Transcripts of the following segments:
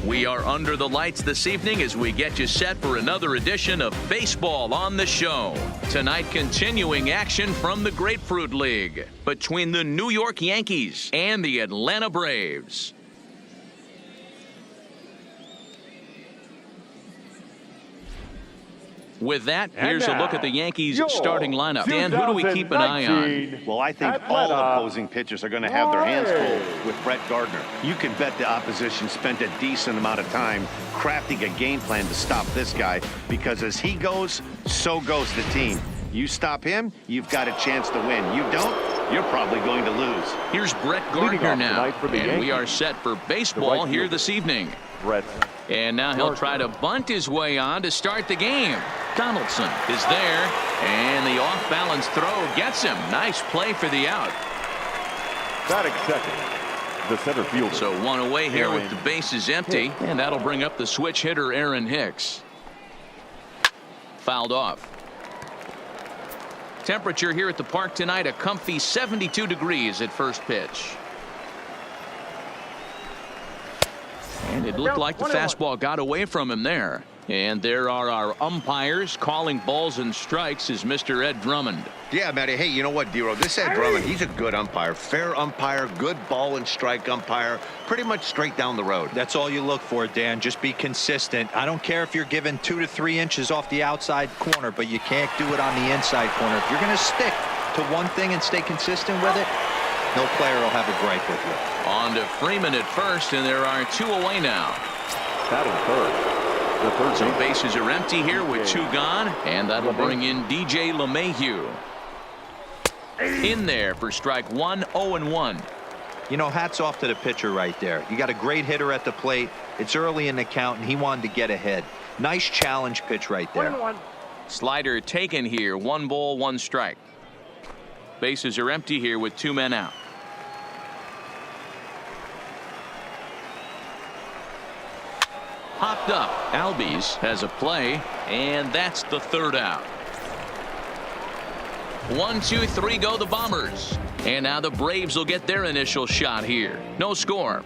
We are under the lights this evening as we get you set for another edition of Baseball on the Show. Tonight, continuing action from the Grapefruit League between the New York Yankees and the Atlanta Braves. With that, here's a look at the Yankees starting lineup. Dan, who do we keep an eye on? Well, I think all opposing pitchers are going to have their hands full with Brett Gardner. You can bet the opposition spent a decent amount of time crafting a game plan to stop this guy, because as he goes, so goes the team. You stop him, you've got a chance to win. You don't, you're probably going to lose. Here's Brett Gardner now, and we are set for baseball here this evening. And now he'll try to bunt his way on to start the game. Donaldson is there, and the off-balance throw gets him. Nice play for the out. Batting second, the center fielder. So one away here with the bases empty, and that'll bring up the switch hitter Aaron Hicks. Fouled off. Temperature here at the park tonight, a comfy 72 degrees at first pitch. And it looked like the fastball got away from him there. And there are our umpires calling balls and strikes is Mr. Ed Drummond. Yeah, Matty. Hey, you know what, Dero? This Ed Drummond, he's a good umpire. Fair umpire, good ball and strike umpire. Pretty much straight down the road. That's all you look for, Dan. Just be consistent. I don't care if you're given 2 to 3 inches off the outside corner, but you can't do it on the inside corner. If you're going to stick to one thing and stay consistent with it, no player will have a gripe with you. On to Freeman at first, and there are 2 away now. Batting third. So bases are empty here with 2 gone, and that'll bring in DJ LeMahieu. In there for strike 1, 0-1. You know, hats off to the pitcher right there. You got a great hitter at the plate. It's early in the count, and he wanted to get ahead. Nice challenge pitch right there. 1-1. Slider taken here. 1 ball, 1 strike. Bases are empty here with 2 men out. Popped up. Albies has a play, and that's the 3rd out. 1, 2, 3 go the Bombers. And now the Braves will get their initial shot here. No score.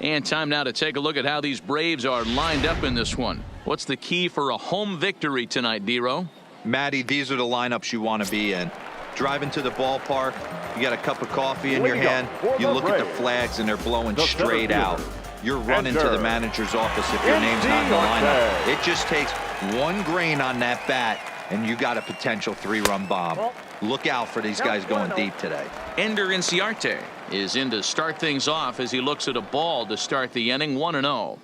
And time now to take a look at how these Braves are lined up in this one. What's the key for a home victory tonight, Dero? Matty, these are the lineups you want to be in. Driving to the ballpark, you got a cup of coffee in your hand, you look at the flags and they're blowing straight out. You're running to the manager's office if your name's not in the lineup. It just takes 1 grain on that bat and you got a potential 3-run bomb. Look out for these guys going deep today. Ender Inciarte is in to start things off as he looks at a ball to start the inning. 1-0.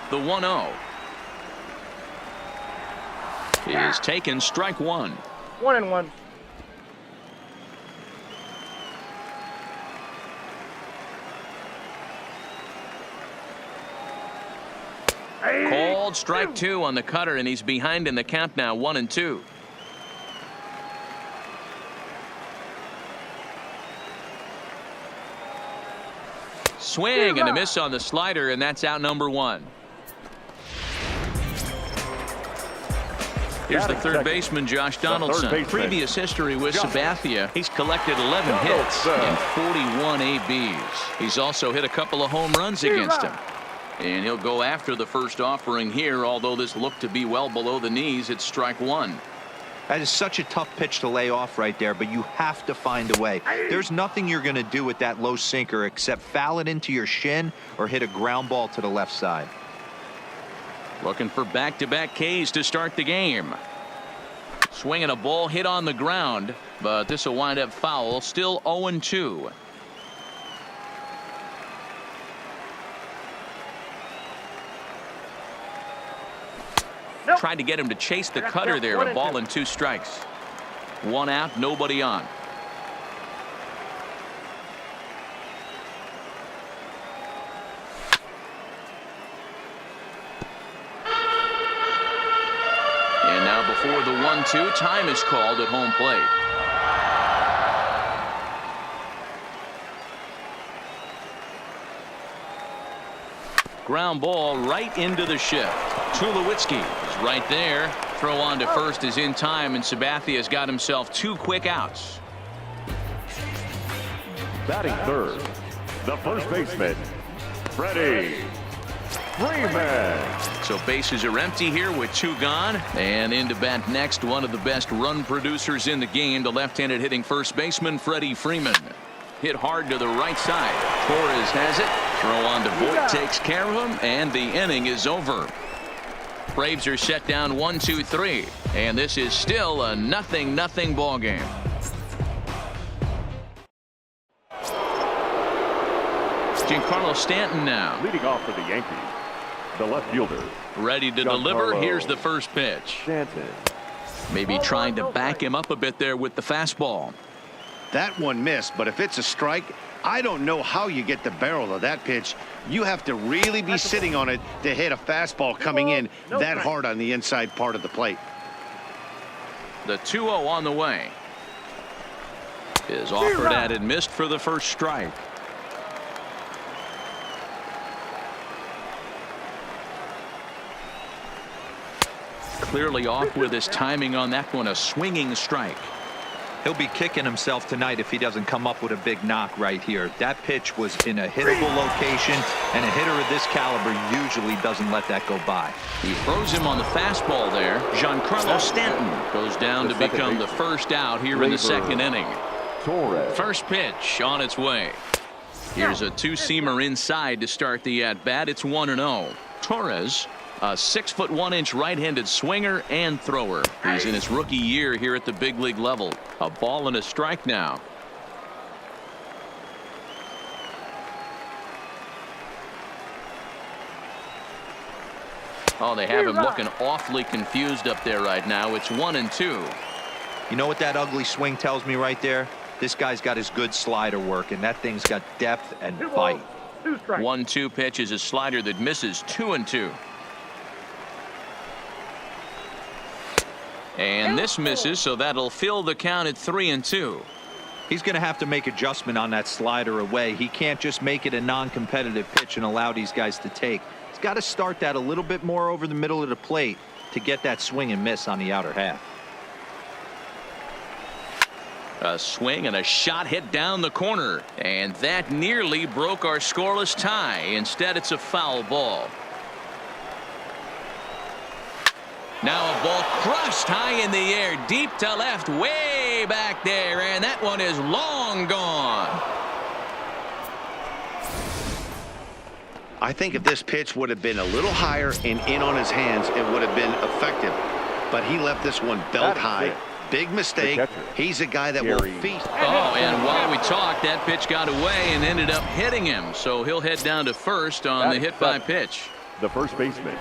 The 1-0 is taken. Strike 1. 1-1. Called strike 2 on the cutter, and he's behind in the count now. 1-2. Swing and a miss on the slider, and that's out number 1. Here's the third baseman, Josh Donaldson. Previous history with Sabathia. He's collected 11 hits and 41 ABs. He's also hit a couple of home runs against him. And he'll go after the first offering here, although this looked to be well below the knees. It's strike 1. That is such a tough pitch to lay off right there, but you have to find a way. There's nothing you're going to do with that low sinker except foul it into your shin or hit a ground ball to the left side. Looking for back-to-back Ks to start the game. Swinging a ball hit on the ground, but this will wind up foul. Still 0-2. Tried to get him to chase the cutter there. A ball and 2 strikes. 1 out, nobody on. And now before the 1-2, time is called at home plate. ground ball right into the shift. Tulowitzki is right there. Throw on to first is in time, and Sabathia's got himself 2 quick outs. Batting third, the first baseman, Freddie Freeman. So bases are empty here with 2 gone. And in to bat next, one of the best run producers in the game, the left-handed hitting first baseman, Freddie Freeman. Hit hard to the right side. Torres has it. Throw on to Voit takes care of him, and the inning is over. Braves are set down 1-2-3, and this is still a 0-0 ball game. Giancarlo Stanton now. Leading off for the Yankees, the left fielder. Ready to deliver. Here's the first pitch. Stanton. Maybe trying to back him up a bit there with the fastball. That one missed, but if it's a strike, I don't know how you get the barrel of that pitch. You have to really be sitting on it to hit a fastball coming in that hard on the inside part of the plate. The 2-0 on the way. Is offered at and missed for the first strike. Clearly off with his timing on that one. A swinging strike. He'll be kicking himself tonight if he doesn't come up with a big knock right here. That pitch was in a hittable location, and a hitter of this caliber usually doesn't let that go by. He throws him on the fastball there. Giancarlo Stanton goes down to become the first out here in the second inning. Torres. First pitch on its way. Here's a 2-seamer inside to start the at-bat. It's 1-0. Torres, a 6'1" right-handed swinger and thrower. He's in his rookie year here at the big league level. A ball and a strike now. Oh, they have him looking awfully confused up there right now. It's 1-2. You know what that ugly swing tells me right there? This guy's got his good slider work, and that thing's got depth and bite. 1-2 pitch is a slider that misses. 2-2. And this misses, so that'll fill the count at 3-2. He's going to have to make adjustment on that slider away. He can't just make it a non-competitive pitch and allow these guys to take. He's got to start that a little bit more over the middle of the plate to get that swing and miss on the outer half. A swing and a shot hit down the corner, and that nearly broke our scoreless tie. Instead, it's a foul ball. Now a ball crushed high in the air, deep to left, way back there, and that one is long gone. I think if this pitch would have been a little higher and in on his hands, it would have been effective. But he left this one belt high. Big mistake. He's a guy that will feast. Oh, and while we talked, that pitch got away and ended up hitting him. So he'll head down to first on the hit by pitch. The first baseman.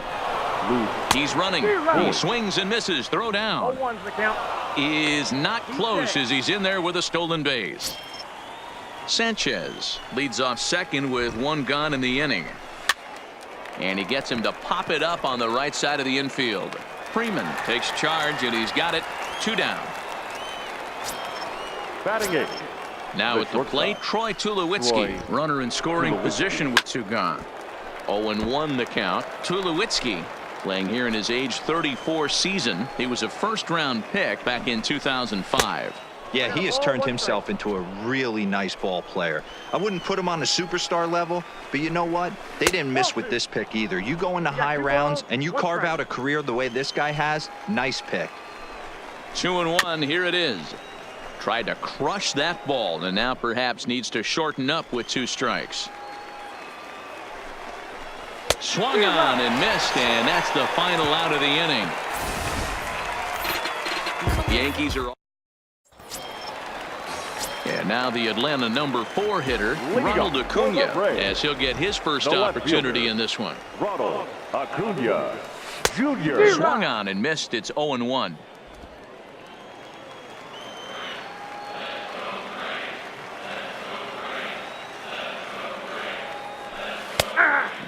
He's running. He swings and misses. Throw down. Is not close as he's in there with a stolen base. Sanchez leads off second with 1 gone in the inning. And he gets him to pop it up on the right side of the infield. Freeman takes charge, and he's got it. 2 down. Batting 8. Now at the plate, Troy Tulowitzki. Runner in scoring position with 2 gone. 0-1 the count. Tulowitzki playing here in his age 34 season. He was a first-round pick back in 2005. Yeah, he has turned himself into a really nice ball player. I wouldn't put him on the superstar level, but you know what? They didn't miss with this pick either. You go into high rounds and you carve out a career the way this guy has. Nice pick. 2-1. Here it is. Tried to crush that ball, and now perhaps needs to shorten up with 2 strikes. Swung on and missed, and that's the final out of the inning. The Yankees are. And now the Atlanta number 4 hitter, Ronald Acuna, as he'll get his first opportunity in this one. Ronald Acuna Jr. Swung on and missed. It's 0-1.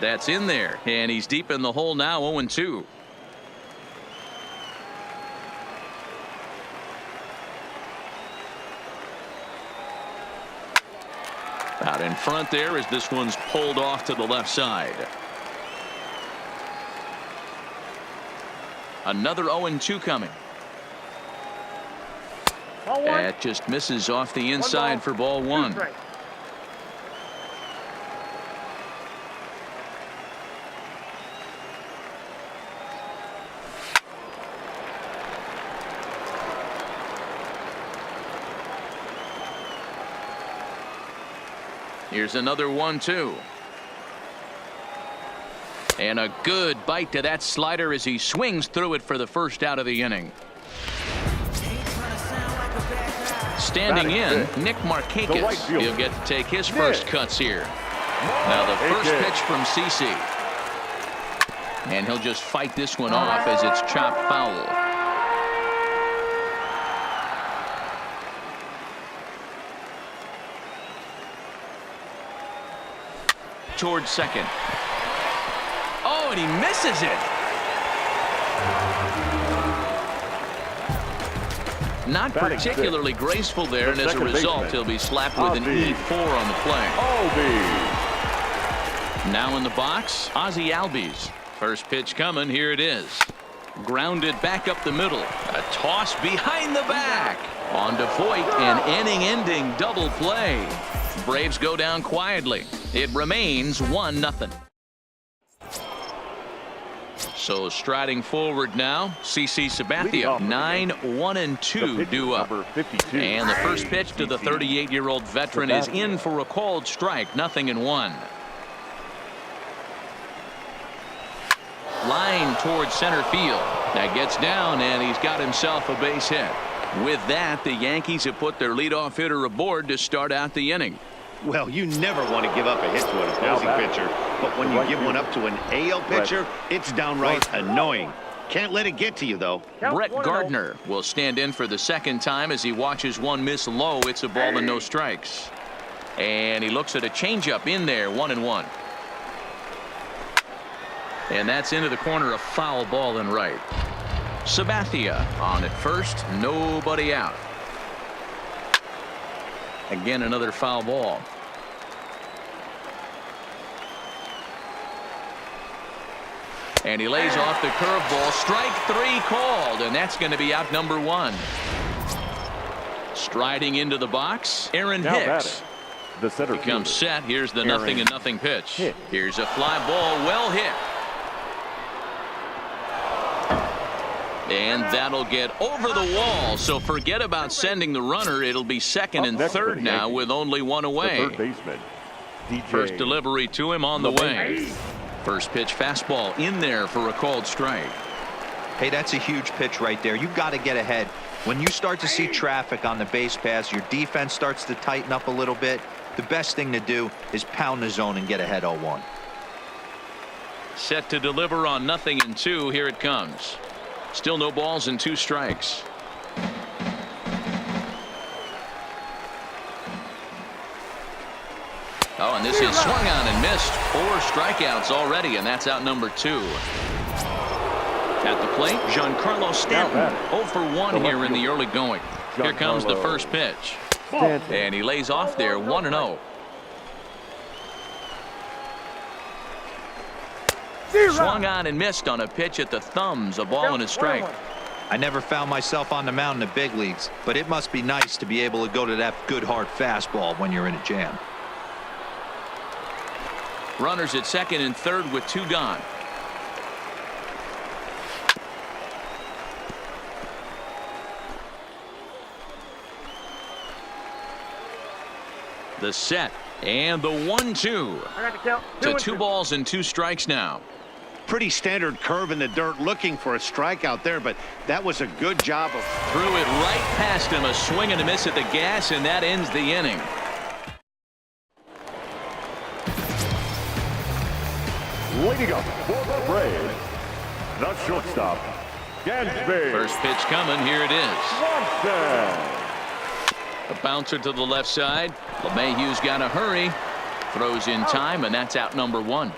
That's in there, and he's deep in the hole now. 0-2. Out in front there as this one's pulled off to the left side. Another 0-2 coming. That just misses off the inside for ball one. Here's another 1-2. And a good bite to that slider as he swings through it for the first out of the inning. Standing in, Nick Markakis. He'll get to take his first cuts here. Now the first pitch from CC. And he'll just fight this one off as it's chopped foul. Towards second. Oh, and he misses it. Not particularly graceful there, and as a result, he'll be slapped with an E4 on the play. Now in the box, Ozzie Albies. First pitch coming. Here it is. Grounded back up the middle. A toss behind the back. On to Voit, an inning-ending double play. Braves go down quietly. It remains 1-0. So striding forward now, CC Sabathia, 9-1-2 due up. And the first pitch to the 38-year-old veteran is in for a called strike, 0-1. Line towards center field. That gets down, and he's got himself a base hit. With that, the Yankees have put their leadoff hitter aboard to start out the inning. Well, you never want to give up a hit to an opposing pitcher, but when you give one up to an AL pitcher, it's downright annoying. Can't let it get to you, though. Brett Gardner will stand in for the second time as he watches one miss low. It's a ball and no strikes. And he looks at a changeup in there, 1-1. And that's into the corner, a foul ball and right. Sabathia on at first, nobody out. Again, another foul ball. And he lays off the curveball. Strike three called, and that's going to be out number one. Striding into the box, Aaron Hicks. The center becomes set. Here's the 0-0 pitch. Here's a fly ball, well hit. And that'll get over the wall. So forget about sending the runner. It'll be second and third now with only one away. Third baseman, First delivery to him on the way. First pitch fastball in there for a called strike. Hey, that's a huge pitch right there. You've got to get ahead. When you start to see traffic on the base pass, your defense starts to tighten up a little bit. The best thing to do is pound the zone and get ahead 0-1. Set to deliver on 0-2. Here it comes. Still no balls and 2 strikes. Oh, and this is swung on and missed. 4 strikeouts already, and that's out number 2. At the plate, Giancarlo Stanton, 0 for 1 here in the early going. Here comes the first pitch. And he lays off there, 1-0. Swung on and missed on a pitch at the thumbs, a ball and a strike. I never found myself on the mound in the big leagues, but it must be nice to be able to go to that good hard fastball when you're in a jam. Runners at second and third with 2 gone. The set and the 1-2 to 2 balls and 2 strikes now. Pretty standard curve in the dirt, looking for a strikeout there, but that was a good job of threw it right past him. A swing and a miss at the gas, and that ends the inning. Leading up for the Braves, the shortstop, Gansby. First pitch coming. Here it is. Watson. A bouncer to the left side. LeMahieu's got to hurry. Throws in time, and that's out number 1.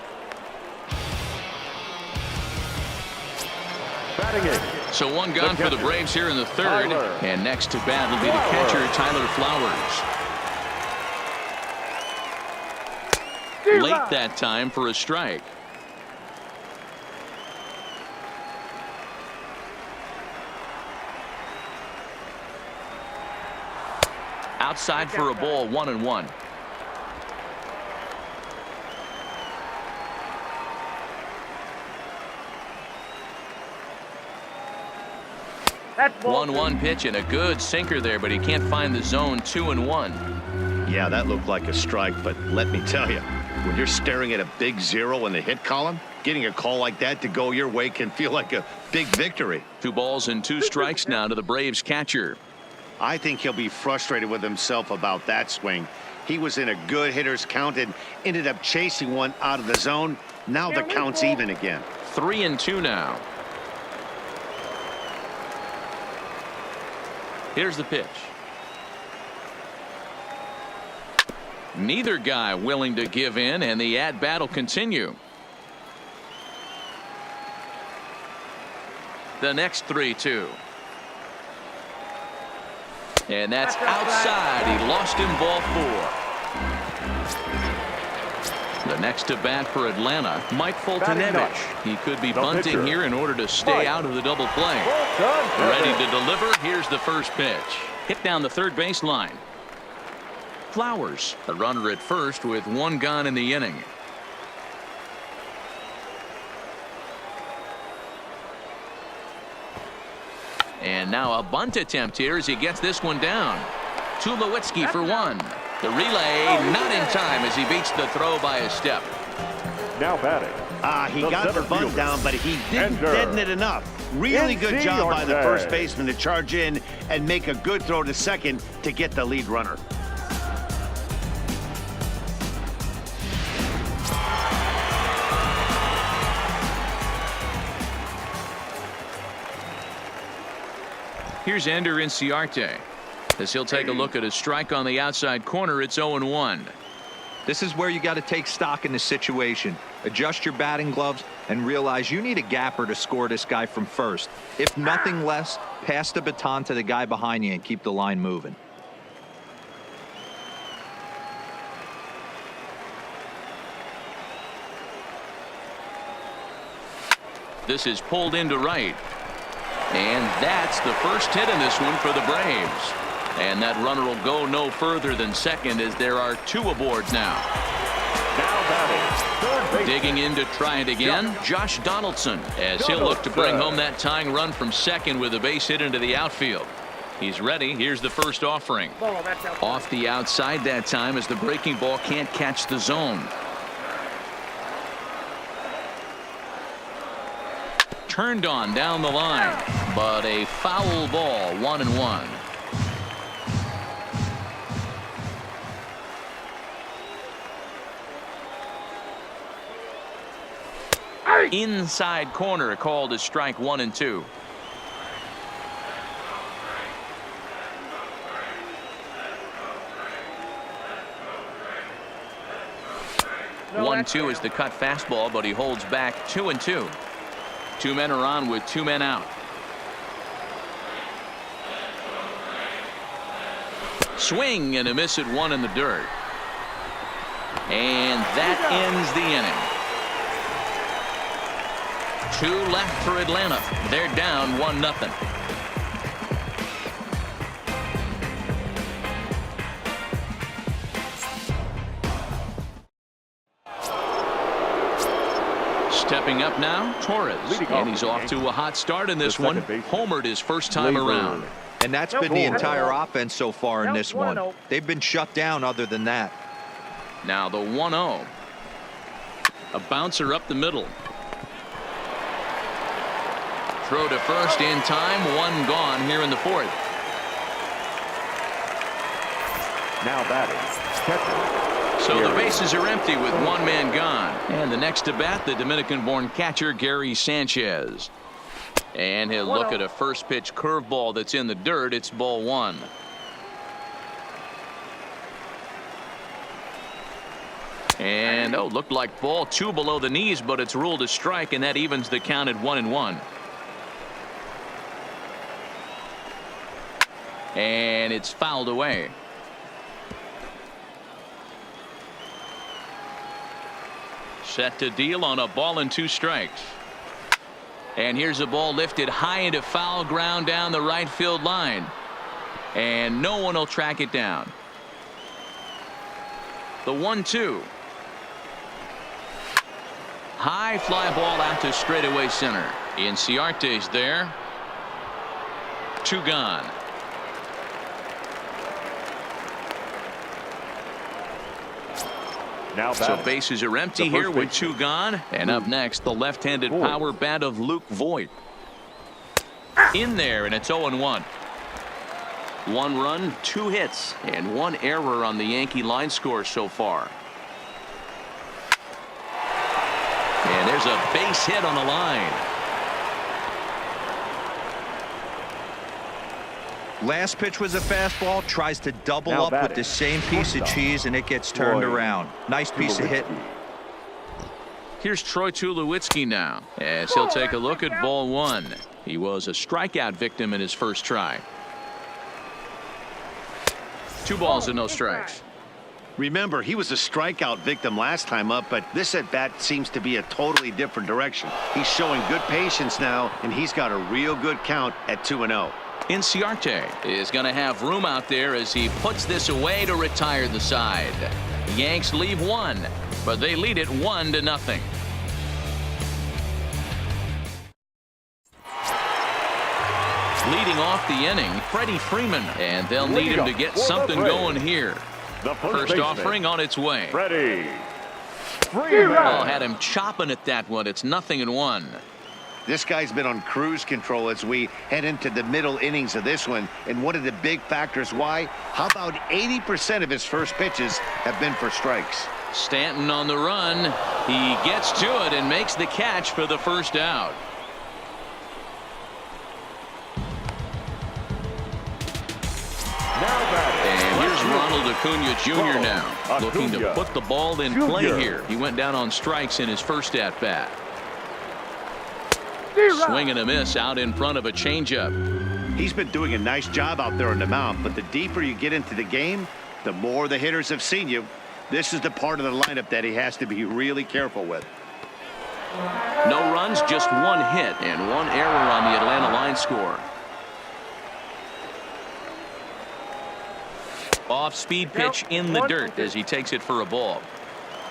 Batting it. So 1 gone for the Braves here in the third. And next to bat will be the catcher, Tyler Flowers. Late that time for a strike. Outside for a ball, 1-1. That's ball 1-1 pitch and a good sinker there, but he can't find the zone. 2-1. Yeah, that looked like a strike, but let me tell you, when you're staring at a big 0 in the hit column, getting a call like that to go your way can feel like a big victory. 2 balls and 2 strikes now to the Braves catcher. I think he'll be frustrated with himself about that swing. He was in a good hitter's count and ended up chasing one out of the zone. Now the count's even again. 3-2 now. Here's the pitch. Neither guy willing to give in, and the at-bat will continue. The next 3-2. And that's outside. He lost him, ball 4. The next to bat for Atlanta, Mike Foltynewicz. He could be bunting here in order to stay out of the double play. Ready to deliver. Here's the first pitch. Hit down the third base line. Flowers, a runner at first with 1 gone in the inning. And now a bunt attempt here as he gets this one down. Tulowitzki for 1. The relay not in time as he beats the throw by a step. Now batting. He got the bunt down, but he didn't deaden it enough. Really good job by the first baseman to charge in and make a good throw to second to get the lead runner. Here's Ender Inciarte as he'll take a look at a strike on the outside corner. It's 0-1. This is where you got to take stock in the situation. Adjust your batting gloves and realize you need a gapper to score this guy from first. If nothing less, pass the baton to the guy behind you and keep the line moving. This is pulled into right. And that's the first hit in this one for the Braves. And that runner will go no further than second as there are 2 aboard now. Now batting. Digging in to try it again, Josh Donaldson, as he'll look to bring home that tying run from second with a base hit into the outfield. He's ready. Here's the first offering. Off the outside that time as the breaking ball can't catch the zone. Turned on down the line, but a foul ball. 1-1. Inside corner called a strike. 1-2. No, 1-2 is the cut fastball, but he holds back. 2-2. 2 men are on with 2 men out. Swing and a miss at 1 in the dirt. And that ends the inning. 2 left for Atlanta. They're down 1-0. Stepping up now, Torres, and he's off to a hot start in this one. Homered his first time around. And that's been the entire offense so far in this one. They've been shut down other than that. Now the 1-0. A bouncer up the middle. Throw to first in time. 1 gone here in the 4th. Now batting. Catcher. So the bases are empty with 1 man gone. And the next to bat, the Dominican-born catcher, Gary Sanchez. And he'll look at a first pitch curveball that's in the dirt. It's ball 1. And looked like ball 2 below the knees, but it's ruled a strike, and that evens the count at 1-1. And it's fouled away. Set to deal on a ball and 2 strikes. And here's a ball lifted high into foul ground down the right field line. And no one will track it down. The 1-2. High fly ball out to straightaway center. Inciarte's there. 2 gone. Now so bases are empty here with 2 gone. And up next, the left-handed power bat of Luke Voigt. In there, and it's 0-1. 1 run, 2 hits, and 1 error on the Yankee line score so far. And there's a base hit on the line. Last pitch was a fastball. Tries to double up with the same piece of cheese, and it gets turned around. Nice piece of hitting. Here's Troy Tulowitzki now, as he'll take a look at ball 1. He was a strikeout victim in his first try. 2 balls and no strikes. Remember, he was a strikeout victim last time up, but this at bat seems to be a totally different direction. He's showing good patience now, and he's got a real good count at 2-0. Inciarte is going to have room out there as he puts this away to retire the side. The Yanks leave 1, but they lead it 1-0. Leading off the inning, Freddie Freeman, and they'll need him to get something going here. First offering on its way. Freddie Freeman. Ball had him chopping at that one. It's 0-1. This guy's been on cruise control as we head into the middle innings of this one. And one of the big factors why, how about 80% of his first pitches have been for strikes. Stanton on the run. He gets to it and makes the catch for the first out. And here's Ronald Acuna Jr. now, looking to put the ball in play here. He went down on strikes in his first at-bat. Swing and a miss out in front of a changeup. He's been doing a nice job out there on the mound, but the deeper you get into the game, the more the hitters have seen you. This is the part of the lineup that he has to be really careful with. No runs, just 1 hit and 1 error on the Atlanta line score. Off-speed pitch in the dirt as he takes it for a ball.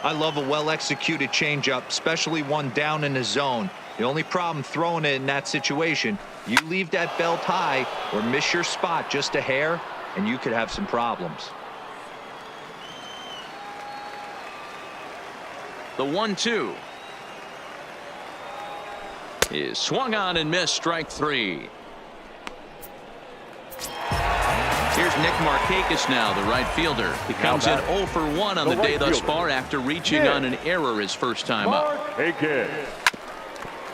I love a well-executed changeup, especially one down in the zone. The only problem throwing it in that situation, you leave that belt high or miss your spot just a hair, and you could have some problems. The 1-2 is swung on and missed, strike 3. Here's Nick Markakis now, the right fielder. He comes in 0 for 1 on the day thus far after reaching on an error his first time up.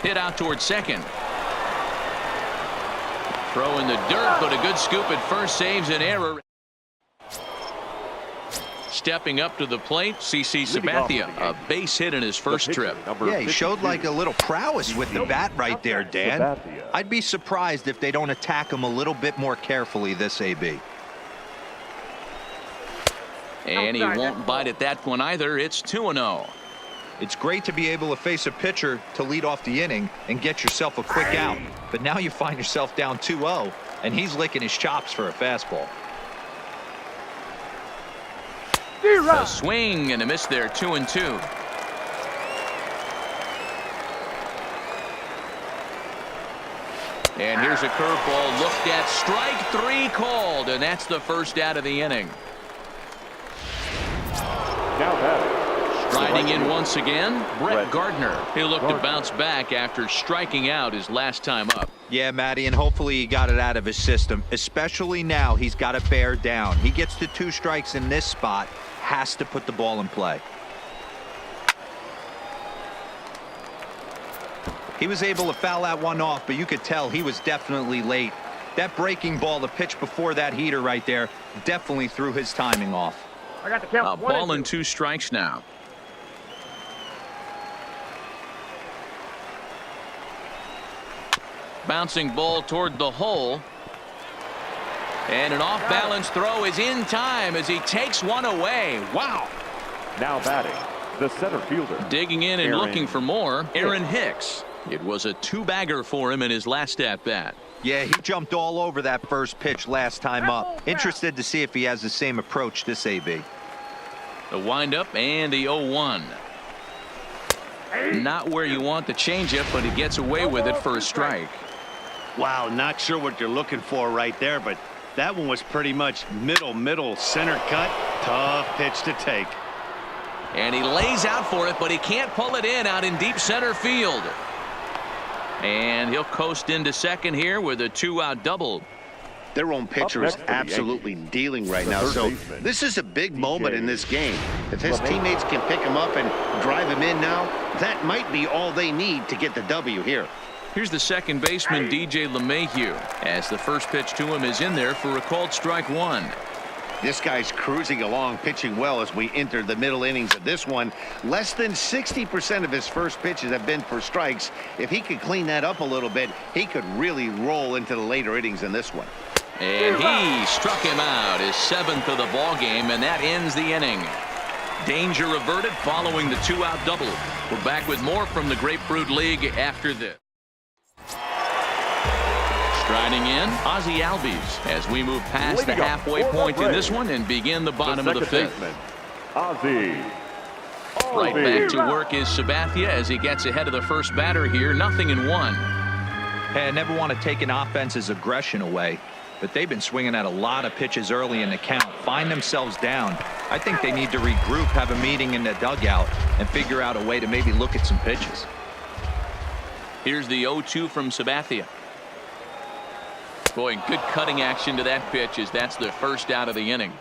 Hit out towards second. Throw in the dirt, but a good scoop at first, saves an error. Stepping up to the plate, CC Sabathia, a base hit in his first trip. Yeah, he showed like a little prowess with the bat right there, Dan. I'd be surprised if they don't attack him a little bit more carefully this AB. And he won't bite at that one either. It's 2-0. It's great to be able to face a pitcher to lead off the inning and get yourself a quick out. But now you find yourself down 2-0, and he's licking his chops for a fastball. A swing and a miss there, 2-2. And here's a curveball looked at, strike 3 called, and that's the first out of the inning. Now batting. Riding in once again, Brett Gardner. He'll look to bounce back after striking out his last time up. Yeah, Matty, and hopefully he got it out of his system, especially now he's got to bear down. He gets to 2 strikes in this spot, has to put the ball in play. He was able to foul that one off, but you could tell he was definitely late. That breaking ball, the pitch before that heater right there, definitely threw his timing off. I got the count. A ball and 2 strikes now. Bouncing ball toward the hole. And an off-balance throw is in time as he takes one away. Wow. Now batting, the center fielder. Digging in and looking for more, Aaron Hicks. It was a 2-bagger for him in his last at-bat. Yeah, he jumped all over that first pitch last time up. Interested to see if he has the same approach this AB. The windup and the 0-1. Not where you want the changeup, but he gets away with it for a strike. Wow, not sure what you're looking for right there, but that one was pretty much middle center cut. Tough pitch to take. And he lays out for it, but he can't pull it in out in deep center field. And he'll coast into second here with a 2-out double. Their own pitcher is absolutely dealing right now, so this is a big moment in this game. If his teammates can pick him up and drive him in now, that might be all they need to get the W here. Here's the second baseman, DJ LeMahieu, as the first pitch to him is in there for a called strike one. This guy's cruising along, pitching well as we enter the middle innings of this one. Less than 60% of his first pitches have been for strikes. If he could clean that up a little bit, he could really roll into the later innings in this one. And he struck him out, his 7th of the ball game, and that ends the inning. Danger averted following the 2-out double. We're back with more from the Grapefruit League after this. Striding in, Ozzie Albies as we move past the halfway point in this one and begin the bottom of the 5th. Ozzie. Right back to work is Sabathia as he gets ahead of the first batter here. 0-1. Hey, I never want to take an offense's aggression away, but they've been swinging at a lot of pitches early in the count. Find themselves down. I think they need to regroup, have a meeting in the dugout, and figure out a way to maybe look at some pitches. Here's the 0-2 from Sabathia. Boy, good cutting action to that pitch as that's the first out of the inning.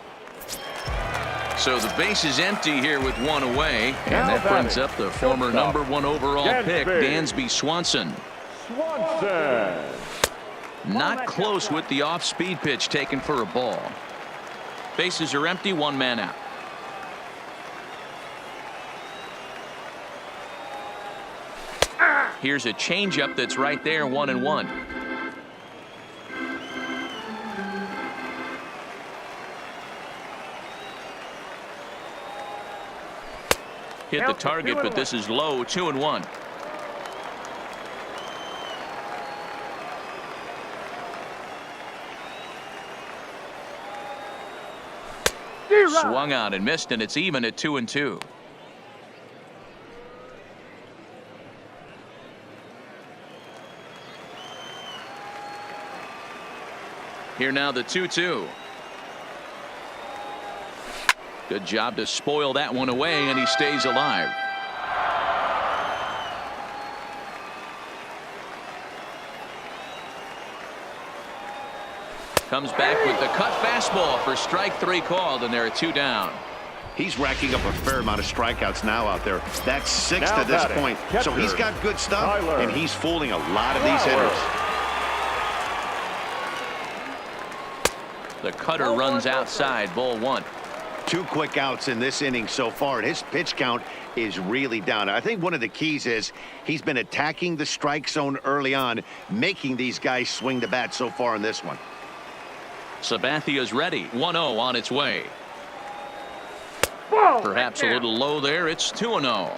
So the base is empty here with one away, and that brings up the former #1 overall pick, Dansby Swanson. Not close with the off-speed pitch taken for a ball. Bases are empty, one man out. Here's a changeup that's right there, 1-1. Hit the target, but this is low, 2-1. Swung out and missed, and it's even at 2-2. Here now the 2-2. Good job to spoil that one away, and he stays alive. Comes back with the cut fastball for strike 3 called, and there are 2 down. He's racking up a fair amount of strikeouts now out there. That's 6 to this point. So he's got good stuff, and he's fooling a lot of these hitters. The cutter runs outside, ball 1. 2 quick outs in this inning so far, and his pitch count is really down. I think one of the keys is he's been attacking the strike zone early on, making these guys swing the bat so far in this one. Sabathia's ready. 1-0 on its way. Perhaps a little low there. It's 2-0.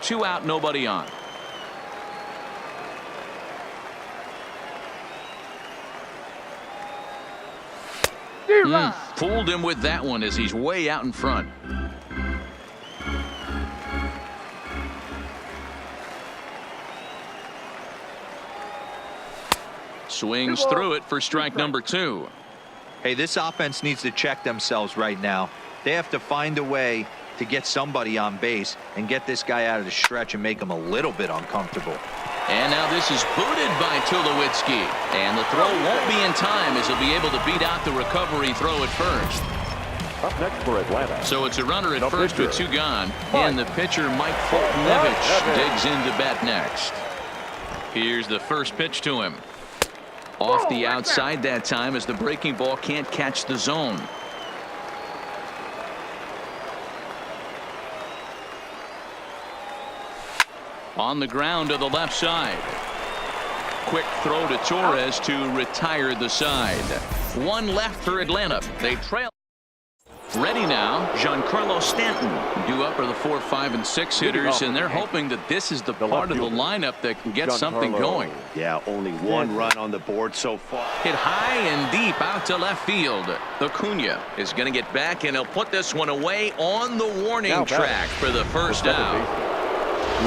2 out, nobody on. Fooled him with that one as he's way out in front. Swings through it for strike number 2. Hey, this offense needs to check themselves right now. They have to find a way to get somebody on base and get this guy out of the stretch and make him a little bit uncomfortable. And now this is booted by Tulowitzki. And the throw won't be in time as he'll be able to beat out the recovery throw at first. Up next for Atlanta. So it's a runner at first with 2 gone. And the pitcher, Mike Fultonevich, digs in to bat next. Here's the first pitch to him. Off the outside that time as the breaking ball can't catch the zone. On the ground to the left side. Quick throw to Torres to retire the side. 1 left for Atlanta. They trail. Ready now, Giancarlo Stanton. Due up are the 4, 5, and 6 hitters, and they're hoping that this is the part of the lineup that can get something going. Yeah, only one run on the board so far. Hit high and deep out to left field. Acuna is going to get back, and he'll put this one away on the warning track for the first out.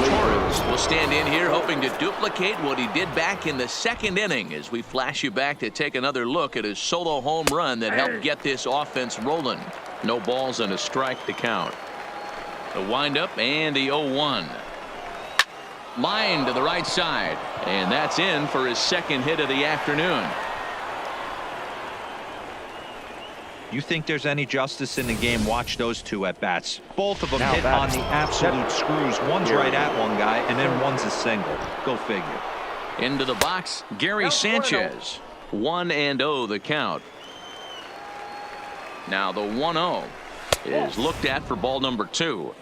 Torres will stand in here hoping to duplicate what he did back in the second inning as we flash you back to take another look at his solo home run that helped get this offense rolling. No balls and a strike to count. The windup and the 0-1. Line to the right side, and that's in for his second hit of the afternoon. You think there's any justice in the game? Watch those two at bats. Both of them hit on the absolute screws. One's right at one guy, and then one's a single. Go figure. Into the box, Gary Sanchez. 1-0 the count. Now the 1-0 is looked at for ball number 2.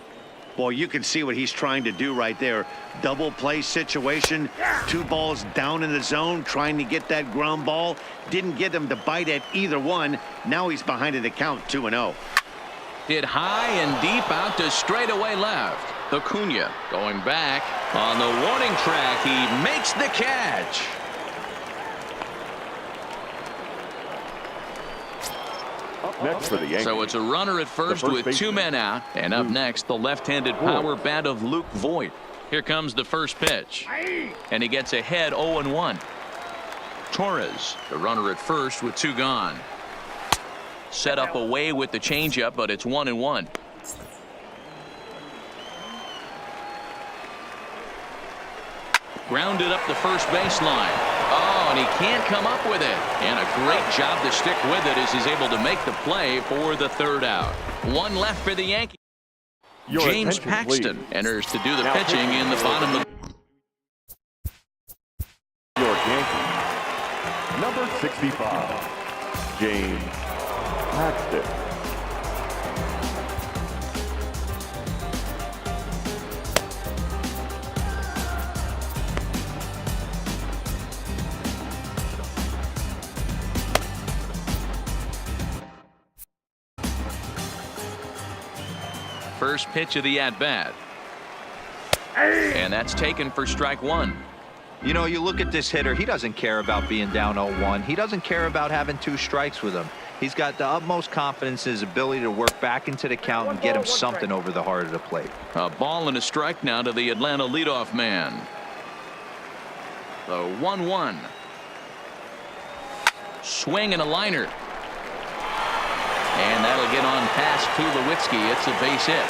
Boy, you can see what he's trying to do right there. Double play situation. 2 balls down in the zone, trying to get that ground ball. Didn't get him to bite at either one. Now he's behind in the count, 2-0. Hit high and deep out to straightaway left. Acuna going back on the warning track. He makes the catch. Next for the Yankees. So it's a runner at first with 2 men out. And up next, the left-handed power bat of Luke Voit. Here comes the first pitch. And he gets ahead 0-1. Torres, the runner at first with 2 gone. Set up away with the changeup, but it's 1-1. Grounded up the first baseline. Oh, and he can't come up with it. And a great job to stick with it as he's able to make the play for the 3rd out. 1 left for the Yankees. James Paxton enters to do the pitching in the bottom of Your Yankees, number 65, James Paxton. first pitch of the at-bat. And that's taken for strike 1. You know, you look at this hitter, he doesn't care about being down 0-1. He doesn't care about having 2 strikes with him. He's got the utmost confidence in his ability to work back into the count and get him something over the heart of the plate. A ball and a strike now to the Atlanta leadoff man. The 1-1. Swing and a liner. And that'll get on past Tulowitzki. It's a base hit.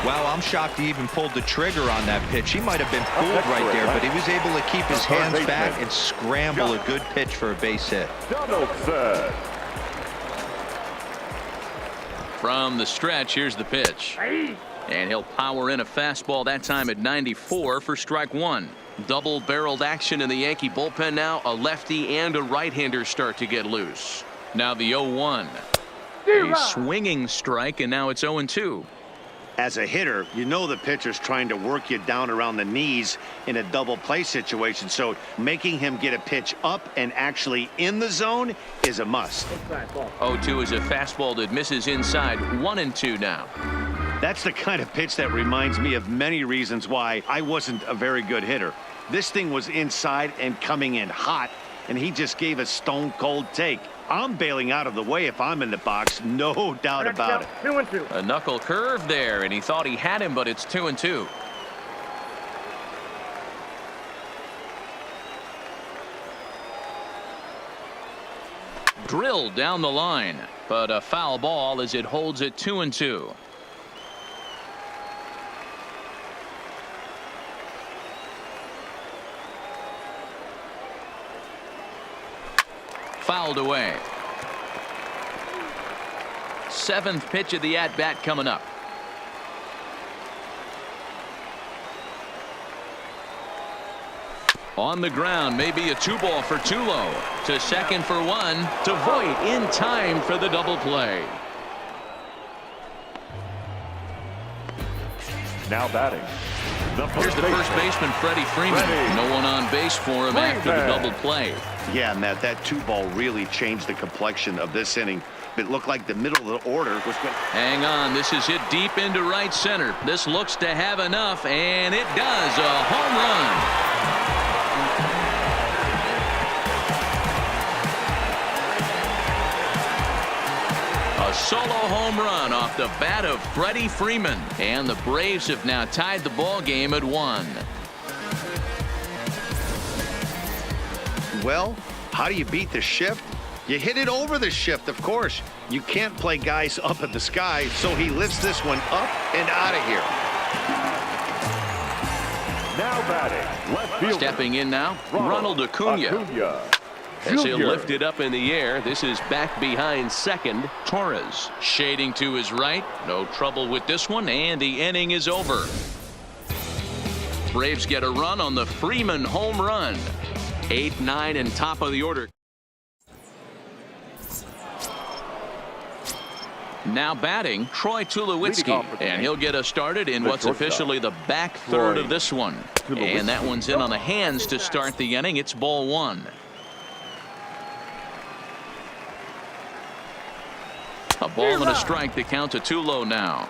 Wow, I'm shocked he even pulled the trigger on that pitch. He might have been fooled right there, but he was able to keep his hands back and scramble a good pitch for a base hit. From the stretch, here's the pitch. And he'll power in a fastball that time at 94 for strike 1. Double-barreled action in the Yankee bullpen now. A lefty and a right-hander start to get loose. Now the 0-1. A swinging strike, and now it's 0-2. As a hitter, you know the pitcher's trying to work you down around the knees in a double play situation, so making him get a pitch up and actually in the zone is a must. 0-2 is a fastball that misses inside. 1-2 now. That's the kind of pitch that reminds me of many reasons why I wasn't a very good hitter. This thing was inside and coming in hot, and he just gave a stone-cold take. I'm bailing out of the way if I'm in the box, no doubt about it. 2-2. A knuckle curve there, and he thought he had him, but it's 2-2. Drilled down the line, but a foul ball as it holds it 2-2. Fouled away. 7th pitch of the at-bat coming up. On the ground, maybe a 2-ball for Tulo. To second for 1. To Voit in time for the double play. Now batting. Here's the first baseman, Freddie Freeman. No one on base for him after the double play. Yeah, Matt, that 2-ball really changed the complexion of this inning. It looked like the middle of the order was going. Hang on, this is hit deep into right center. This looks to have enough, and it does. A home run. A solo home run off the bat of Freddie Freeman, and the Braves have now tied the ball game at 1. Well, how do you beat the shift? You hit it over the shift, of course. You can't play guys up in the sky, so he lifts this one up and out of here. Now batting, left fielder. Stepping in now, Ronald Acuna. As he'll lift it up in the air, this is back behind second. Torres shading to his right. No trouble with this one, and the inning is over. Braves get a run on the Freeman home run. 8-9 and top of the order. Now batting, Troy Tulowitzki, and he'll get us started in what's officially the back third of this one. And that one's in on the hands to start the inning. It's ball 1. A ball and a strike. The count to Tulo now.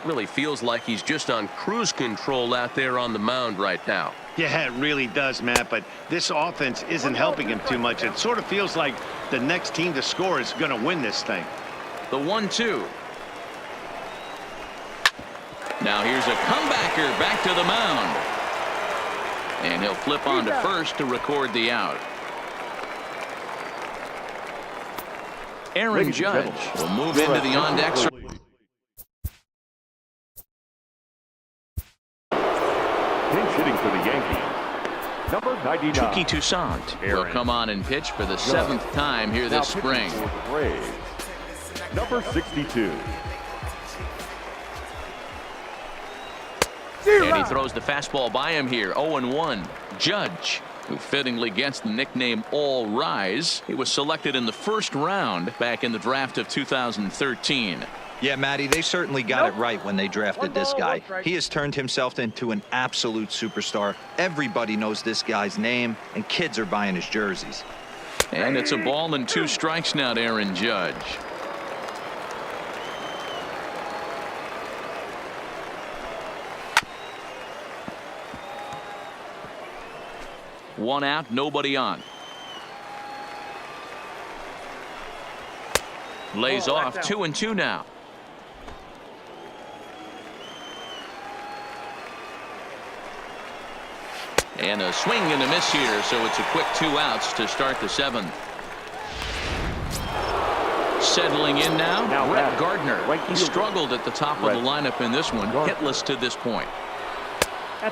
Really feels like he's just on cruise control out there on the mound right now. Yeah, it really does, Matt, but this offense isn't helping him too much. It sort of feels like the next team to score is going to win this thing. The 1-2. Now here's a comebacker back to the mound. And he'll flip on to first to record the out. Aaron Judge will move into the on-deck. Pinch hitting for the Yankees, number 99. Touki Toussaint will come on and pitch for the 7th time here this spring. Number 62. And he throws the fastball by him here. 0-1. Judge, who fittingly gets the nickname All Rise. He was selected in the first round back in the draft of 2013. Yeah, Matty, they certainly got it right when they drafted this guy. He has turned himself into an absolute superstar. Everybody knows this guy's name, and kids are buying his jerseys. And it's a ball and 2 strikes now to Aaron Judge. One out, nobody on. Lays off. 2-2 now. And a swing and a miss here, so it's a quick 2 outs to start the 7th. Settling in now, Brett Gardner. He struggled at the top of the lineup in this one, hitless to this point.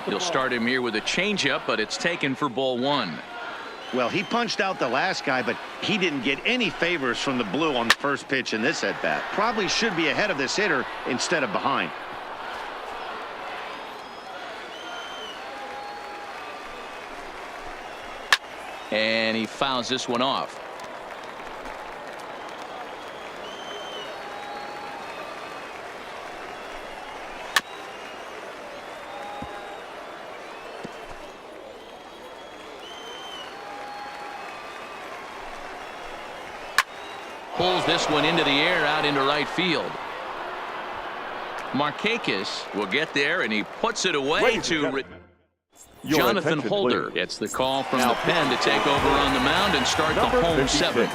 He'll start him here with a changeup, but it's taken for ball 1. Well, he punched out the last guy, but he didn't get any favors from the blue on the first pitch in this at-bat. Probably should be ahead of this hitter instead of behind. And he fouls this one off. Pulls this one into the air out into right field. Markakis will get there, and he puts it away to Jonathan Holder. Gets the call from the pen to take over on the mound and start the home 7th.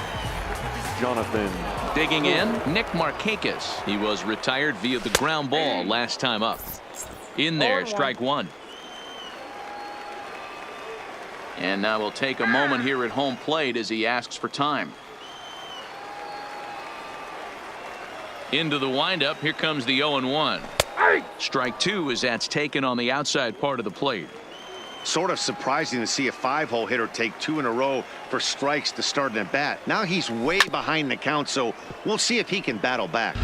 Jonathan. Digging in, Nick Markakis. He was retired via the ground ball last time up. In there, strike 1. And now we'll take a moment here at home plate as he asks for time. Into the windup. Here comes the 0-1. Strike 2 as that's taken on the outside part of the plate. Sort of surprising to see a 5-hole hitter take 2 in a row for strikes to start an at-bat. Now he's way behind the count, so we'll see if he can battle back.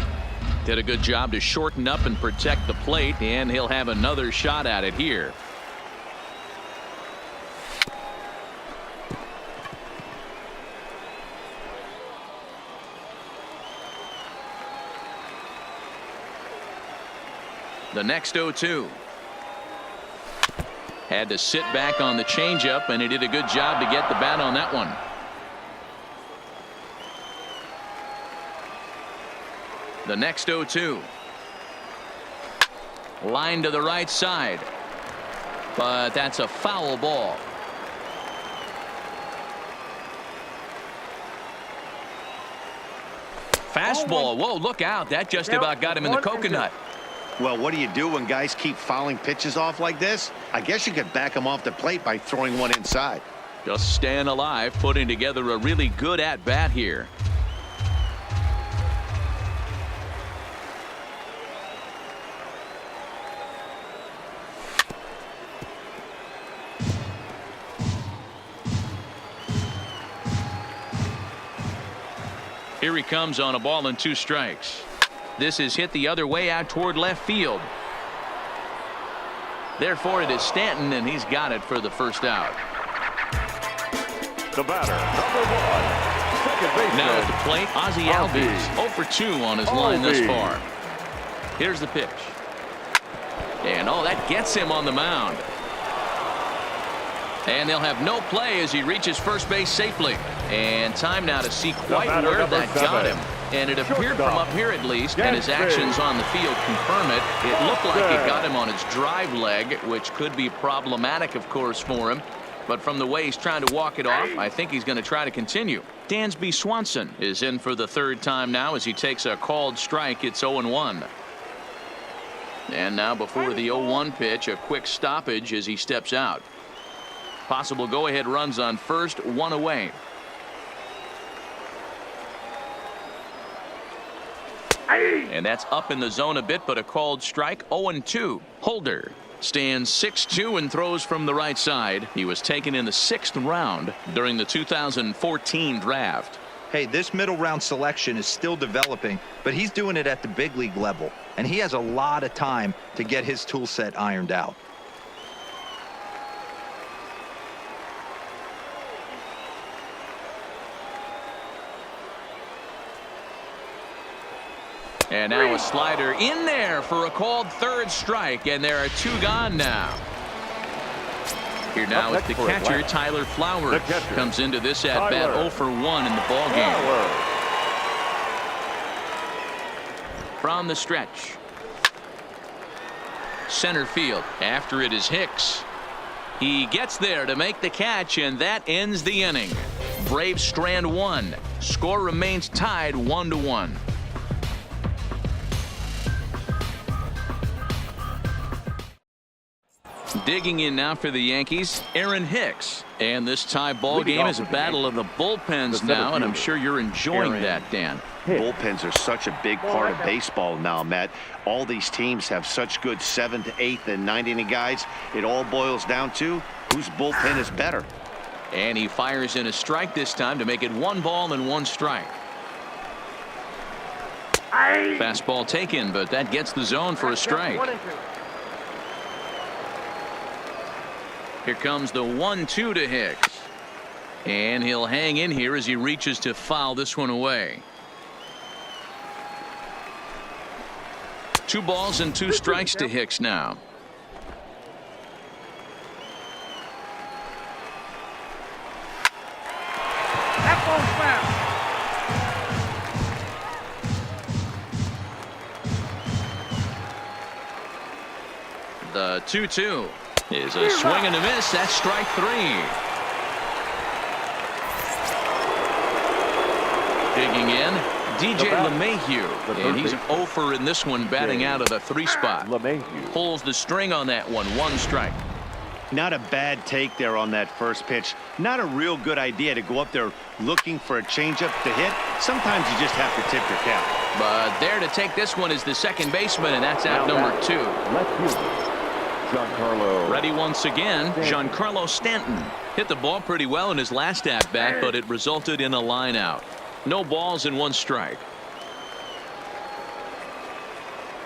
Did a good job to shorten up and protect the plate, and he'll have another shot at it here. The next 0-2. Had to sit back on the changeup, and he did a good job to get the bat on that one. The next 0-2. Line to the right side. But that's a foul ball. Fastball. Whoa, look out. That just about got him in the coconut. Well, what do you do when guys keep fouling pitches off like this? I guess you could back them off the plate by throwing one inside. Just staying alive, putting together a really good at-bat here. Here he comes on a ball and 2 strikes. This is hit the other way out toward left field. Therefore, it is Stanton, and he's got it for the first out. The batter, number 1, second baseman. Now at the plate, Ozzie Albies, 0 for 2 on his line thus far. Here's the pitch. And that gets him on the mound. And they'll have no play as he reaches first base safely. And time now to see quite where that got him. And it appeared from up here at least, and his actions on the field confirm it. It looked like it got him on his drive leg, which could be problematic, of course, for him. But from the way he's trying to walk it off, I think he's going to try to continue. Dansby Swanson is in for the 3rd time now as he takes a called strike. It's 0-1. And now before the 0-1 pitch, a quick stoppage as he steps out. Possible go-ahead runs on first, 1 away. And that's up in the zone a bit, but a called strike. 0-2. Holder stands 6'2" and throws from the right side. He was taken in the 6th round during the 2014 draft. Hey, this middle round selection is still developing, but he's doing it at the big league level, and he has a lot of time to get his tool set ironed out. And now a slider in there for a called 3rd strike, and there are 2 gone now. Here now is the catcher, Tyler Flowers. Comes into this at-bat 0 for 1 in the ballgame. From the stretch. Center field. After it is Hicks. He gets there to make the catch, and that ends the inning. Braves strand 1. Score remains tied 1-1. Digging in now for the Yankees, Aaron Hicks. And this tie ball game is a battle of the bullpens now, and I'm sure you're enjoying that, Dan. Bullpens are such a big part of baseball now, Matt. All these teams have such good 7th, 8th, and 9th inning guys. It all boils down to whose bullpen is better. And he fires in a strike this time to make it 1 ball and 1 strike. Fastball taken, but that gets the zone for a strike. Here comes the 1-2 to Hicks. And he'll hang in here as he reaches to foul this one away. 2 balls and 2 strikes to Hicks now. The 2-2. Is a swing and a miss. That's strike 3. Digging in, DJ LeMahieu, and he's 0 for in this one, batting out of the 3 spot. Pulls the string on that one. 1 strike. Not a bad take there on that first pitch. Not a real good idea to go up there looking for a changeup to hit. Sometimes you just have to tip your cap. But there to take this one is the second baseman, and that's out number 2. Ready once again, Giancarlo Stanton. Hit the ball pretty well in his last at-bat, but it resulted in a line out. No balls and 1 strike.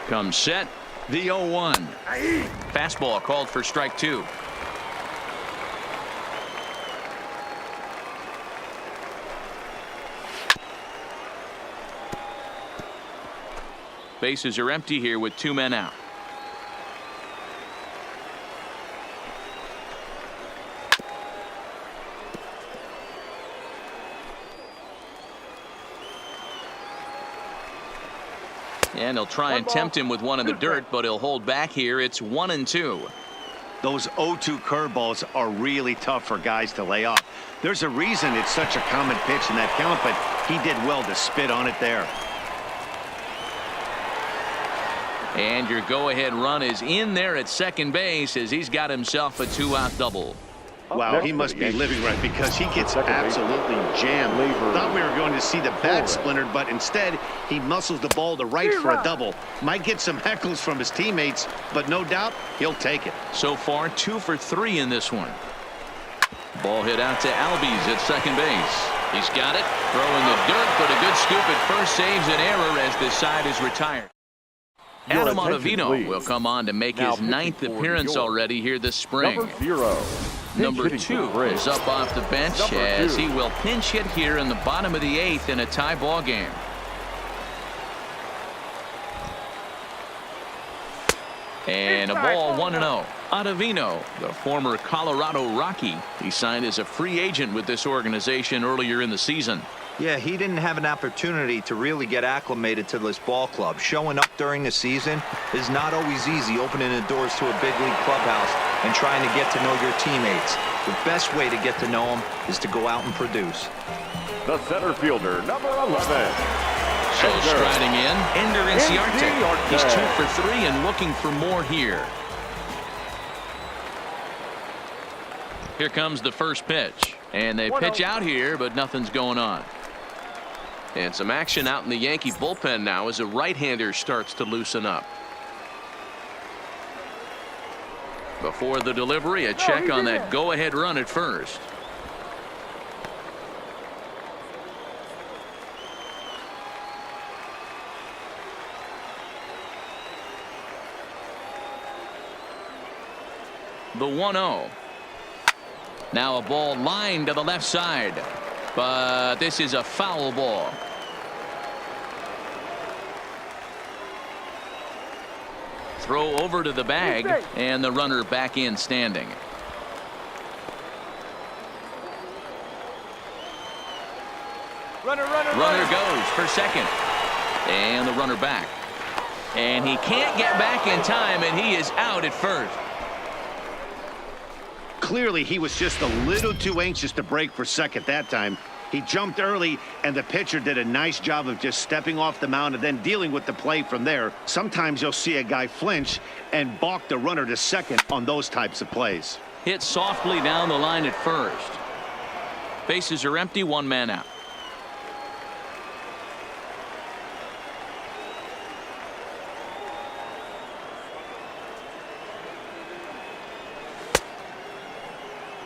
Comes set, the 0-1. Fastball called for strike 2. Bases are empty here with 2 men out. And they'll try and tempt him with one in the dirt, but he'll hold back here. It's 1-2. Those 0-2 curveballs are really tough for guys to lay off. There's a reason it's such a common pitch in that count, but he did well to spit on it there. And your go-ahead run is in there at second base as he's got himself a 2-out double. Wow, he must be living right because he gets absolutely jammed. Thought we were going to see the bat splintered, but instead he muscles the ball to right for a double. Might get some heckles from his teammates, but no doubt he'll take it. So far, 2 for 3 in this one. Ball hit out to Albies at second base. He's got it. Throwing the dirt, but a good scoop at first saves an error as this side is retired. Adam Ottavino will come on to make his 9th appearance already here this spring. Number 2 is up off the bench as he will pinch hit here in the bottom of the 8th in a tie ball game. And a ball 1-0. Ottavino, the former Colorado Rocky, he signed as a free agent with this organization earlier in the season. Yeah, he didn't have an opportunity to really get acclimated to this ball club. Showing up during the season is not always easy, opening the doors to a big league clubhouse and trying to get to know your teammates. The best way to get to know them is to go out and produce. The center fielder, number 11. So striding in, Ender Inciarte. He's 2 for 3 and looking for more here. Here comes the first pitch. And they pitch out here, but nothing's going on. And some action out in the Yankee bullpen now as a right-hander starts to loosen up. Before the delivery, a check on that go-ahead run at first. The 1-0. Now a ball lined to the left side, but this is a foul ball. Throw over to the bag, and the runner back in standing. Runner goes for second, and the runner back. And he can't get back in time, and he is out at first. Clearly, he was just a little too anxious to break for second that time. He jumped early, and the pitcher did a nice job of just stepping off the mound and then dealing with the play from there. Sometimes you'll see a guy flinch and balk the runner to second on those types of plays. Hit softly down the line at first. Bases are empty, 1 man out.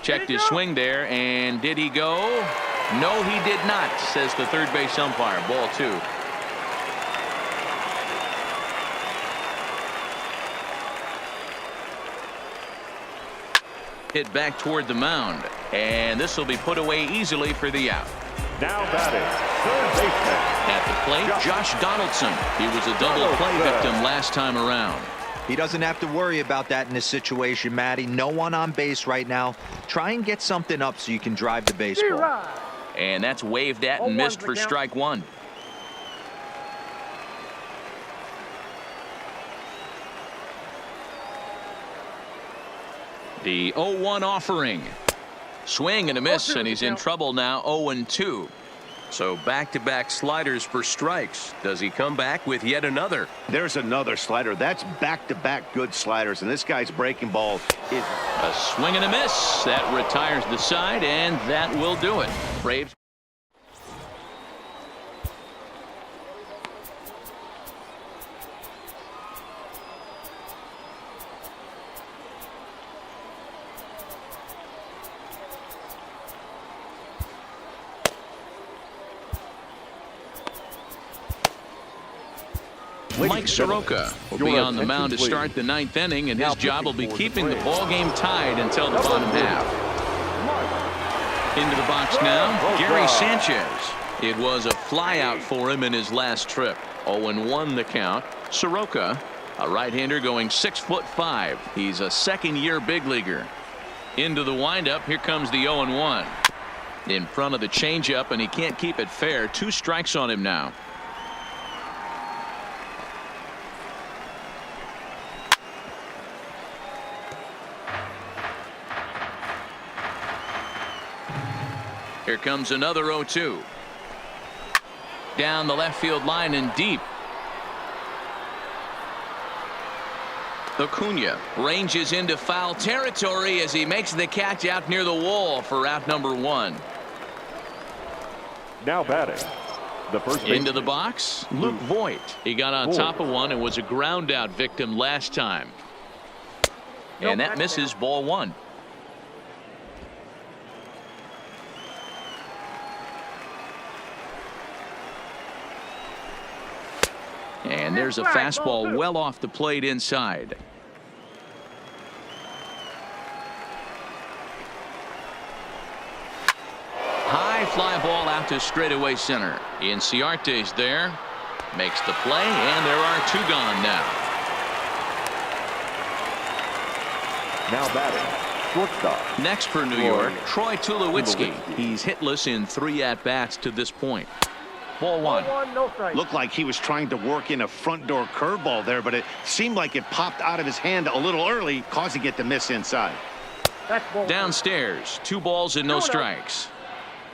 Checked his swing there, and did he go? No, he did not, says the third base umpire. Ball 2. Hit back toward the mound, and this will be put away easily for the out. Now batting, third baseman. At the plate, Josh Donaldson. He was a double play victim last time around. He doesn't have to worry about that in this situation, Matty. No one on base right now. Try and get something up so you can drive the baseball. And that's waved at and missed for strike 1. The 0-1 offering. Swing and a miss, and he's in trouble now. 0-2. So back-to-back sliders for strikes. Does he come back with yet another? There's another slider. That's back-to-back good sliders, and this guy's breaking ball is a swing and a miss. That retires the side, and that will do it. Braves. Mike Soroka will be on the mound to start the 9th inning, and his job will be keeping the ball game tied until the bottom half. Into the box now, Gary Sanchez. It was a flyout for him in his last trip. 0-1 the count. Soroka, a right-hander going 6'5". He's a second-year big leaguer. Into the windup, here comes the 0-1. In front of the changeup, and he can't keep it fair. 2 strikes on him now. Here comes another 0-2. Down the left field line and deep. Acuna ranges into foul territory as he makes the catch out near the wall for out number 1. Now batting, the first baseman. Into the box, Luke Voit. He got on top of one and was a ground out victim last time. And that misses, ball 1. And there's a fastball well off the plate inside. High fly ball out to straightaway center. Inciarte's there. Makes the play, and there are 2 gone now. Now batting, shortstop. Next for New York, Troy Tulowitzki. He's hitless in 3 at-bats to this point. Ball 1. Looked like he was trying to work in a front door curveball there, but it seemed like it popped out of his hand a little early, causing it to miss inside. Downstairs, 2 balls and no strikes.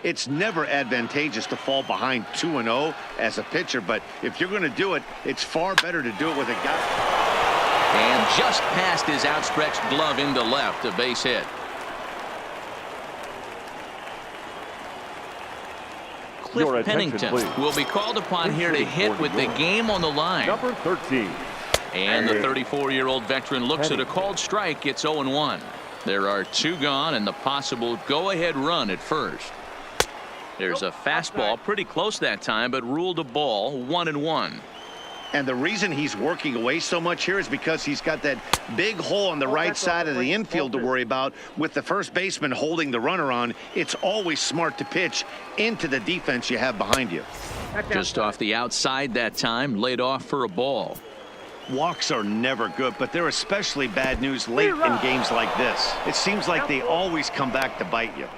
It's never advantageous to fall behind 2-0 as a pitcher, but if you're going to do it, it's far better to do it with a guy. And just past his outstretched glove into left, a base hit. Cliff Pennington will be called upon here to hit with the game on the line. Number 13. And the 34-year-old veteran looks at a called strike. It's 0-1. There are 2 gone and the possible go-ahead run at first. There's a fastball pretty close that time, but ruled a ball, 1-1. And the reason he's working away so much here is because he's got that big hole on the right side of the infield to worry about. With the first baseman holding the runner on, it's always smart to pitch into the defense you have behind you. Just off the outside that time, laid off for a ball. Walks are never good, but they're especially bad news late in games like this. It seems like they always come back to bite you.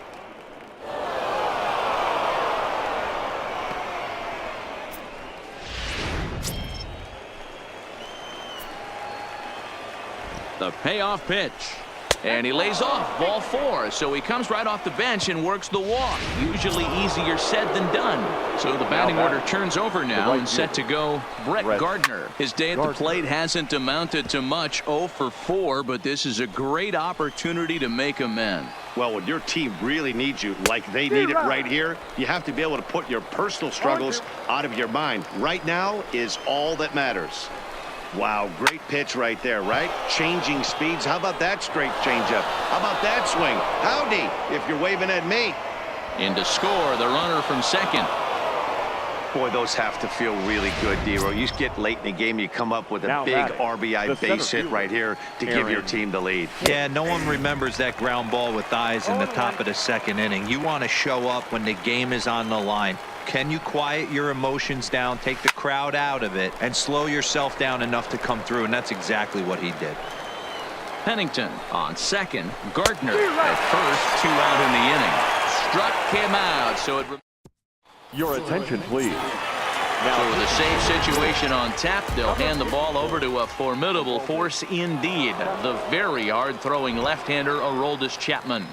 The payoff pitch. And he lays off, ball 4. So he comes right off the bench and works the walk. Usually easier said than done. So the batting order turns over now and set to go Brett Gardner. His day at the plate hasn't amounted to much, 0 for 4, but this is a great opportunity to make amends. Well, when your team really needs you like they need it right here, you have to be able to put your personal struggles out of your mind. Right now is all that matters. Wow, great pitch right there, right? Changing speeds. How about that straight changeup? How about that swing? Howdy, if you're waving at me. In to score, the runner from second. Boy, those have to feel really good, Dero. You get late in the game, you come up with a big RBI base hit right here to give your team the lead. Yeah, no one remembers that ground ball with eyes in the top of the 2nd inning. You want to show up when the game is on the line. Can you quiet your emotions down, take the crowd out of it, and slow yourself down enough to come through? And that's exactly what he did. Pennington on second. Gardner at first, 2 out in the inning. Struck him out, so it... Your attention, please. So with a save situation on tap, they'll hand the ball over to a formidable force indeed. The very hard-throwing left-hander, Aroldis Chapman.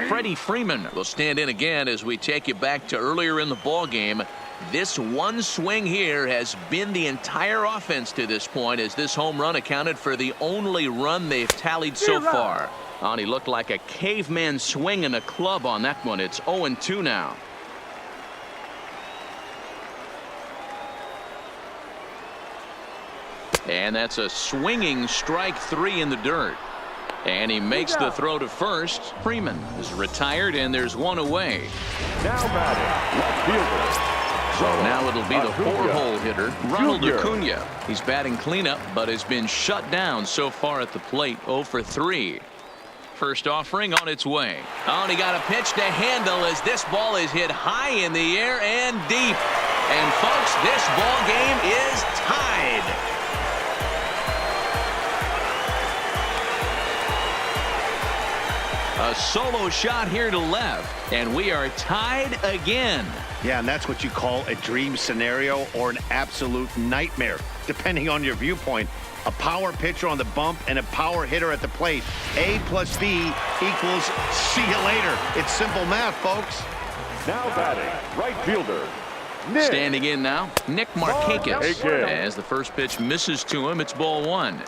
Freddie Freeman will stand in again as we take you back to earlier in the ball game. This one swing here has been the entire offense to this point, as this home run accounted for the only run they've tallied so far. And he looked like a caveman swinging a club on that one. It's 0-2 now. And that's a swinging strike 3 in the dirt. And he makes the throw to first. Freeman is retired, and there's 1 away. Now batting, left fielder. So now it'll be the 4-hole hitter, Ronald Acuna. He's batting cleanup, but has been shut down so far at the plate, 0 for 3. First offering on its way. Oh, and he got a pitch to handle as this ball is hit high in the air and deep. And folks, this ball game is tied. A solo shot here to left, and we are tied again. Yeah, and that's what you call a dream scenario or an absolute nightmare, depending on your viewpoint. A power pitcher on the bump and a power hitter at the plate. A plus B equals see you later. It's simple math, folks. Now batting, right fielder, Nick. Standing in now, Nick Markakis. Markakis. As the first pitch misses to him, it's ball one.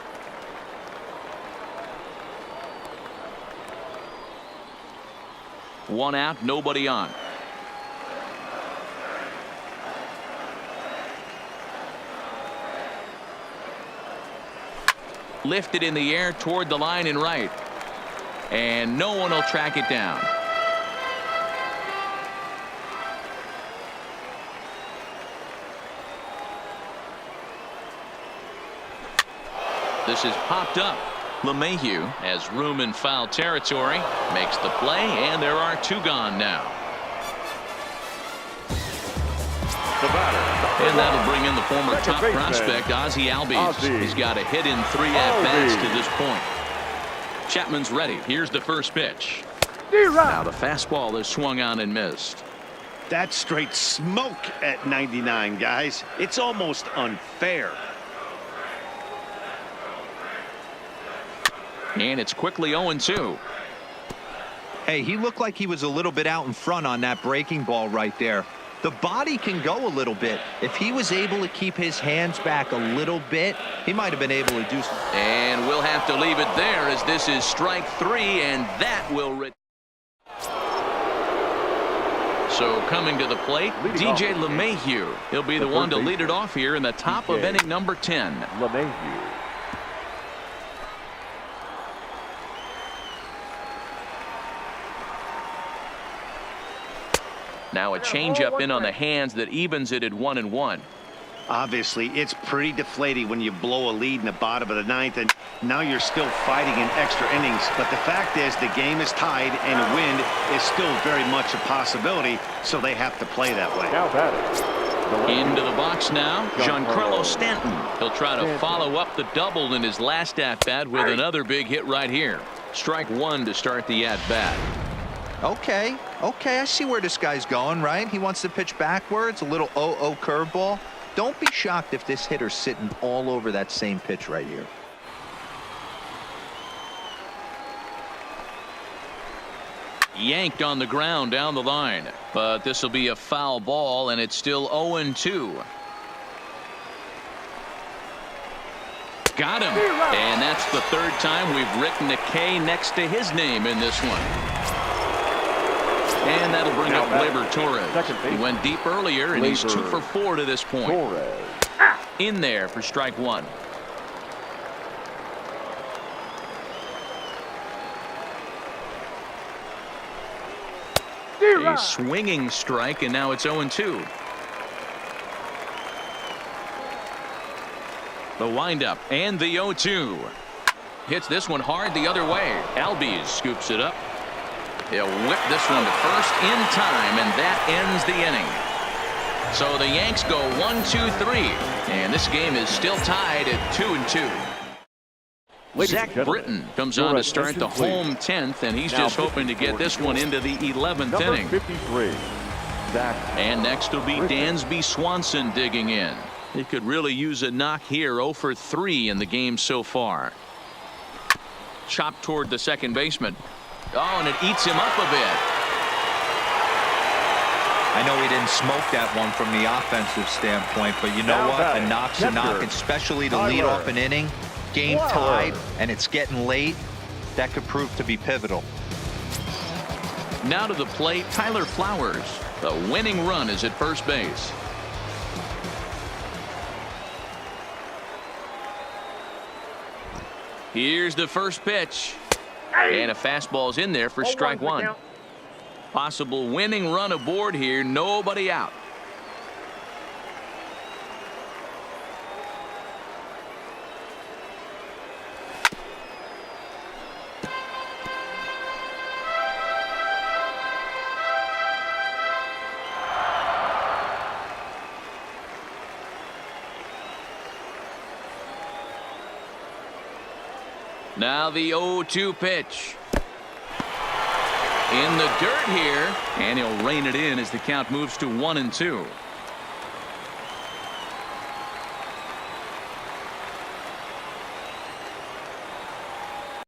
One out, nobody on. Lifted in the air toward the line and right. And no one will track it down. This is popped up. LeMahieu has room in foul territory, makes the play, and there are two gone now. The batter, And that'll bring in the former second top baseman, prospect, Ozzie Albies. Ozzie. He's got a hit in 3 at-bats to this point. Chapman's ready. Here's the first pitch. Now the fastball is swung on and missed. That's straight smoke at 99, guys. It's almost unfair. And it's quickly 0-2. Hey, he looked like he was a little bit out in front on that breaking ball right there. The body can go a little bit. If he was able to keep his hands back a little bit, he might have been able to do something. And we'll have to leave it there as this is strike 3, and that will... So coming to the plate, DJ LeMahieu. He'll be the one to lead it off here in the top of inning number 10. LeMahieu. Now a changeup in on the hands that evens it at 1-1. Obviously, it's pretty deflating when you blow a lead in the bottom of the 9th, and now you're still fighting in extra innings. But the fact is, the game is tied, and a win is still very much a possibility, so they have to play that way. Now batting. Into the box now, Giancarlo Stanton. He'll try to follow up the double in his last at-bat with another big hit right here. Strike 1 to start the at-bat. Okay, I see where this guy's going, right? He wants to pitch backwards, a little 0-0 curveball. Don't be shocked if this hitter's sitting all over that same pitch right here. Yanked on the ground down the line, but this will be a foul ball, and it's still 0-2. Got him, and that's the 3rd time we've written a K next to his name in this one. And that'll bring up Gleyber Torres. He went deep earlier, and he's 2 for 4 to this point. In there for strike 1. A swinging strike, and now it's 0-2. The windup and the 0-2. Hits this one hard the other way. Albies scoops it up. He'll whip this one to first in time, and that ends the inning. So the Yanks go 1-2-3, and this game is still tied at 2-2. Zach Britton comes on to start the home 10th, and he's just hoping to get this one into the 11th inning. 53. And next will be Dansby Swanson digging in. He could really use a knock here. 0 for 3 in the game so far. Chopped toward the second baseman. Oh, and it eats him up a bit. I know he didn't smoke that one from the offensive standpoint, but you know what? A knock's a knock, especially to lead off an inning. Game tied, and it's getting late. That could prove to be pivotal. Now to the plate, Tyler Flowers. The winning run is at first base. Here's the first pitch. And a fastball's in there for strike 1. Possible winning run aboard here. Nobody out. Now the 0-2 pitch. In the dirt here, and he'll rein it in as the count moves to 1-2.